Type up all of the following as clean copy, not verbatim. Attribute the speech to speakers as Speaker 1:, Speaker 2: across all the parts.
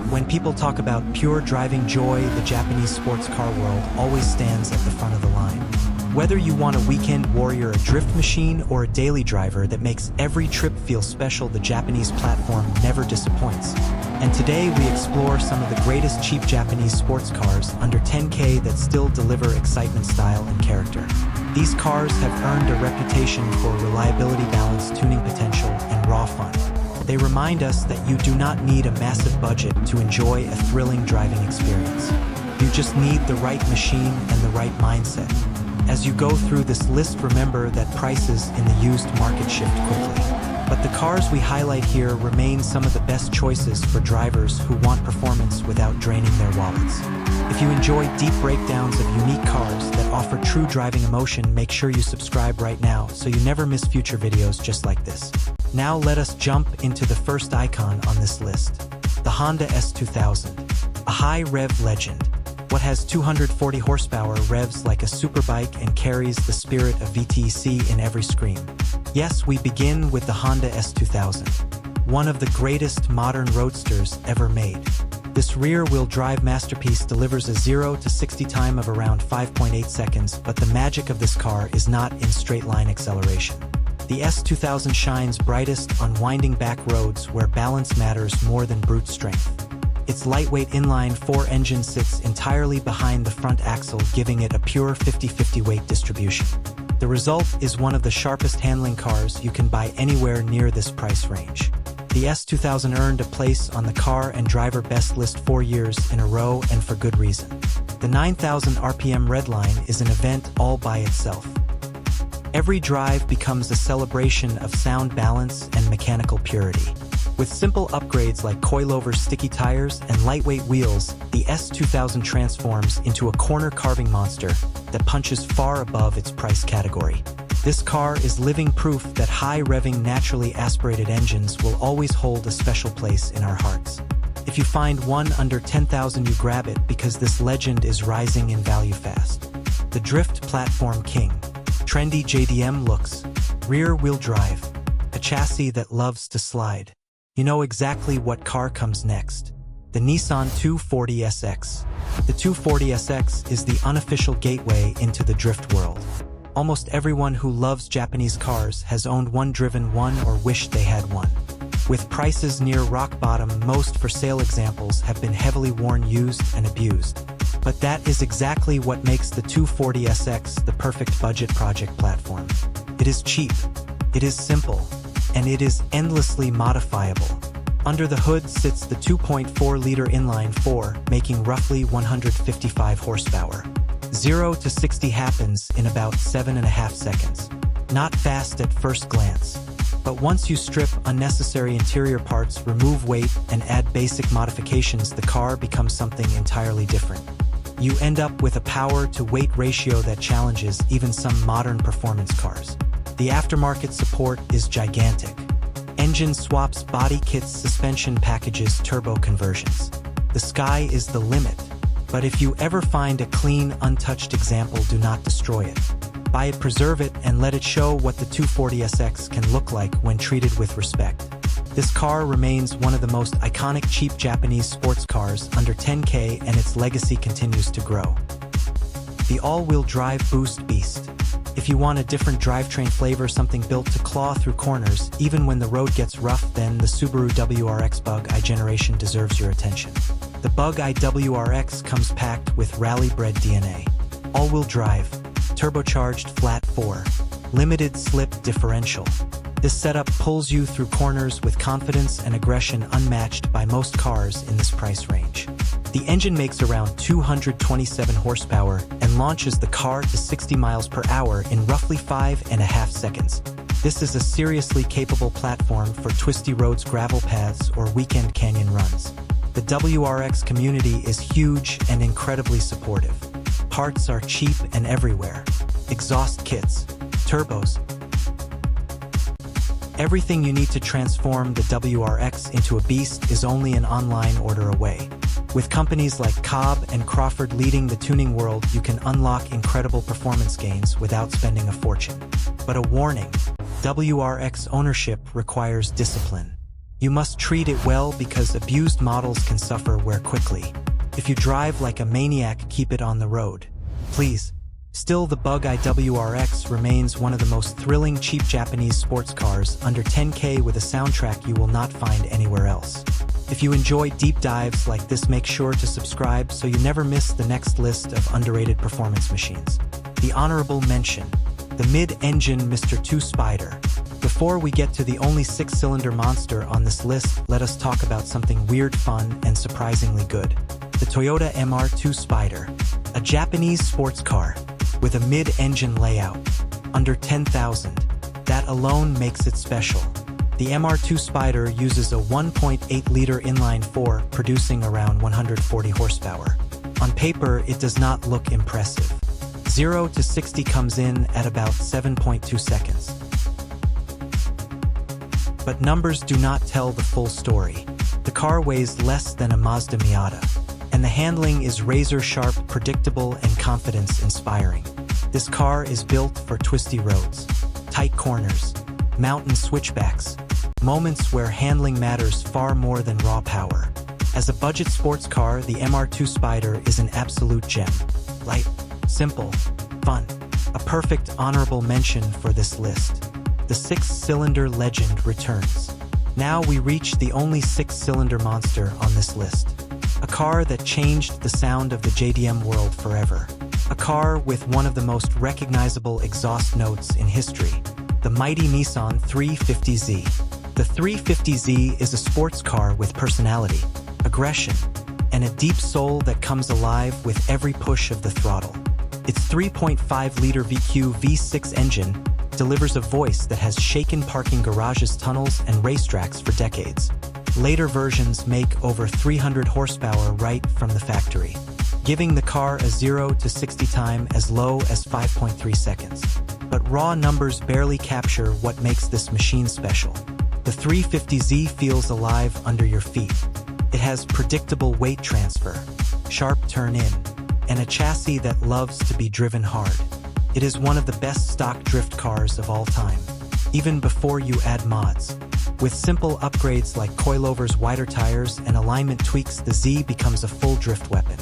Speaker 1: When people talk about pure driving joy, the Japanese sports car world always stands at the front of the line. Whether you want a weekend warrior, a drift machine, or a daily driver that makes every trip feel special, the Japanese platform never disappoints. And today we explore some of the greatest cheap Japanese sports cars under 10K that still deliver excitement, style, and character. These cars have earned a reputation for reliability, balance, tuning potential, and raw fun. They remind us that you do not need a massive budget to enjoy a thrilling driving experience. You just need the right machine and the right mindset. As you go through this list, remember that prices in the used market shift quickly. But the cars we highlight here remain some of the best choices for drivers who want performance without draining their wallets. If you enjoy deep breakdowns of unique cars that offer true driving emotion, make sure you subscribe right now so you never miss future videos just like this. Now let us jump into the first icon on this list, the Honda S2000, a high-rev legend. What has 240 horsepower, revs like a superbike, and carries the spirit of VTC in every scream. Yes, we begin with the Honda S2000, one of the greatest modern roadsters ever made. This rear-wheel drive masterpiece delivers a 0 to 60 time of around 5.8 seconds, but the magic of this car is not in straight-line acceleration. The S2000 shines brightest on winding back roads where balance matters more than brute strength. Its lightweight inline-4 engine sits entirely behind the front axle, giving it a pure 50-50 weight distribution. The result is one of the sharpest handling cars you can buy anywhere near this price range. The S2000 earned a place on the Car and Driver Best List 4 years in a row, and for good reason. The 9,000 RPM redline is an event all by itself. Every drive becomes a celebration of sound, balance, and mechanical purity. With simple upgrades like coilover sticky tires and lightweight wheels, the S2000 transforms into a corner-carving monster that punches far above its price category. This car is living proof that high-revving, naturally aspirated engines will always hold a special place in our hearts. If you find one under 10,000, you grab it, because this legend is rising in value fast. The Drift Platform King. Trendy JDM looks, rear-wheel drive, a chassis that loves to slide. You know exactly what car comes next. The Nissan 240SX. The 240SX is the unofficial gateway into the drift world. Almost everyone who loves Japanese cars has owned one, driven one, or wished they had one. With prices near rock bottom, most for sale examples have been heavily worn, used, and abused. But that is exactly what makes the 240SX the perfect budget project platform. It is cheap, it is simple, and it is endlessly modifiable. Under the hood sits the 2.4-liter inline-4, making roughly 155 horsepower. 0 to 60 happens in about 7.5 seconds. Not fast at first glance, but once you strip unnecessary interior parts, remove weight, and add basic modifications, the car becomes something entirely different. You end up with a power-to-weight ratio that challenges even some modern performance cars. The aftermarket support is gigantic. Engine swaps, body kits, suspension packages, turbo conversions. The sky is the limit. But if you ever find a clean, untouched example, do not destroy it. Buy it, preserve it, and let it show what the 240SX can look like when treated with respect. This car remains one of the most iconic cheap Japanese sports cars under 10K, and its legacy continues to grow. The all-wheel drive Boost Beast. If you want a different drivetrain flavor, something built to claw through corners, even when the road gets rough, then the Subaru WRX Bug-I generation deserves your attention. The Bug-I WRX comes packed with rally-bred DNA. All-wheel drive, turbocharged flat 4, limited slip differential. This setup pulls you through corners with confidence and aggression unmatched by most cars in this price range. The engine makes around 227 horsepower and launches the car to 60 miles per hour in roughly 5.5 seconds. This is a seriously capable platform for twisty roads, gravel paths, or weekend canyon runs. The WRX community is huge and incredibly supportive. Parts are cheap and everywhere. Exhaust kits, turbos. Everything you need to transform the WRX into a beast is only an online order away. With companies like Cobb and Crawford leading the tuning world, you can unlock incredible performance gains without spending a fortune. But a warning, WRX ownership requires discipline. You must treat it well because abused models can suffer wear quickly. If you drive like a maniac, keep it on the road. Please. Still, the Bug-eye WRX remains one of the most thrilling cheap Japanese sports cars, under 10K, with a soundtrack you will not find anywhere else. If you enjoy deep dives like this, make sure to subscribe so you never miss the next list of underrated performance machines. The honorable mention, the mid-engine Mr. 2 Spyder. Before we get to the only 6-cylinder monster on this list, let us talk about something weird, fun, and surprisingly good. The Toyota MR2 Spyder, a Japanese sports car with a mid-engine layout, under 10,000. That alone makes it special. The MR2 Spyder uses a 1.8-liter inline-4, producing around 140 horsepower. On paper, it does not look impressive. 0 to 60 comes in at about 7.2 seconds. But numbers do not tell the full story. The car weighs less than a Mazda Miata, and the handling is razor-sharp, predictable, and confidence-inspiring. This car is built for twisty roads, tight corners, mountain switchbacks, moments where handling matters far more than raw power. As a budget sports car, the MR2 Spyder is an absolute gem. Light, simple, fun. A perfect honorable mention for this list. The 6-cylinder legend returns. Now we reach the only 6-cylinder monster on this list. A car that changed the sound of the JDM world forever. A car with one of the most recognizable exhaust notes in history. The mighty Nissan 350Z. The 350Z is a sports car with personality, aggression, and a deep soul that comes alive with every push of the throttle. Its 3.5-liter VQ V6 engine delivers a voice that has shaken parking garages, tunnels, and racetracks for decades. Later versions make over 300 horsepower right from the factory, giving the car a 0 to 60 time as low as 5.3 seconds. But raw numbers barely capture what makes this machine special. The 350Z feels alive under your feet. It has predictable weight transfer, sharp turn-in, and a chassis that loves to be driven hard. It is one of the best stock drift cars of all time, even before you add mods. With simple upgrades like coilovers, wider tires, and alignment tweaks, the Z becomes a full drift weapon,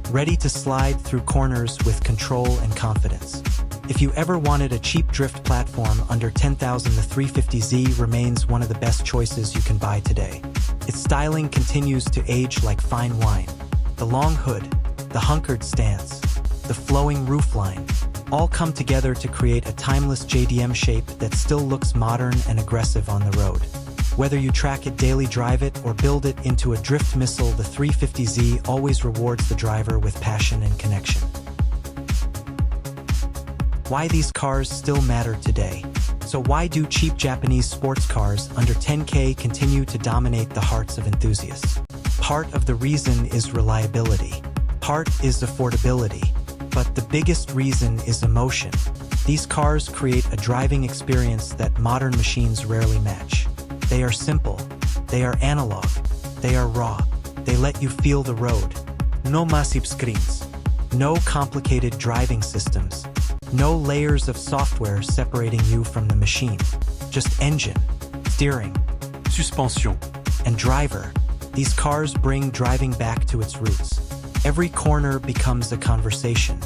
Speaker 1: ready to slide through corners with control and confidence. If you ever wanted a cheap drift platform under 10,000, the 350Z remains one of the best choices you can buy today. Its styling continues to age like fine wine. The long hood, the hunkered stance, the flowing roofline, all come together to create a timeless JDM shape that still looks modern and aggressive on the road. Whether you track it, daily drive it, or build it into a drift missile, the 350Z always rewards the driver with passion and connection. Why these cars still matter today. So why do cheap Japanese sports cars under 10K continue to dominate the hearts of enthusiasts? Part of the reason is reliability. Part is affordability. But the biggest reason is emotion. These cars create a driving experience that modern machines rarely match. They are simple. They are analog. They are raw. They let you feel the road. No massive screens. No complicated driving systems. No layers of software separating you from the machine. Just engine, steering, suspension, and driver. These cars bring driving back to its roots. Every corner becomes a conversation.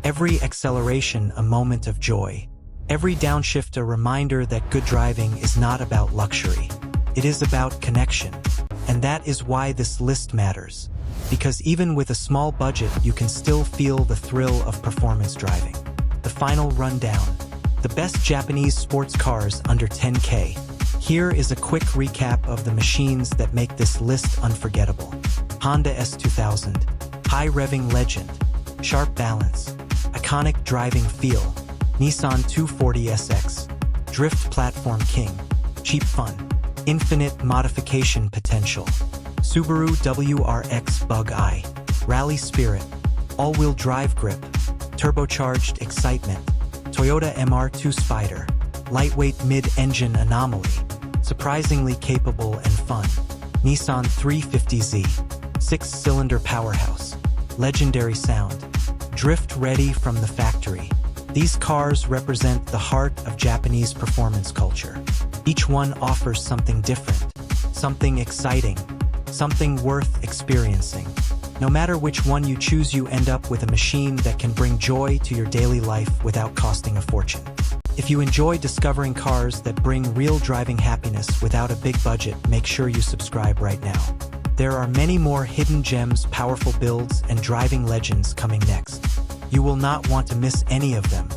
Speaker 1: Every acceleration a moment of joy. Every downshift a reminder that good driving is not about luxury. It is about connection. And that is why this list matters. Because even with a small budget, you can still feel the thrill of performance driving. The final rundown. The best Japanese sports cars under 10K. Here is a quick recap of the machines that make this list unforgettable. Honda S2000. High revving legend. Sharp balance. Iconic driving feel. Nissan 240SX. Drift platform king. Cheap fun. Infinite modification potential. Subaru WRX Bug-eye. Rally spirit. All-wheel drive grip. Turbocharged excitement. Toyota MR2 Spyder. Lightweight mid-engine anomaly. Surprisingly capable and fun. Nissan 350Z. 6-cylinder powerhouse. Legendary sound. Drift ready from the factory. These cars represent the heart of Japanese performance culture. Each one offers something different. something exciting, something worth experiencing. No matter which one you choose, you end up with a machine that can bring joy to your daily life without costing a fortune. If you enjoy discovering cars that bring real driving happiness without a big budget, make sure you subscribe right now. There are many more hidden gems, powerful builds, and driving legends coming next. You will not want to miss any of them.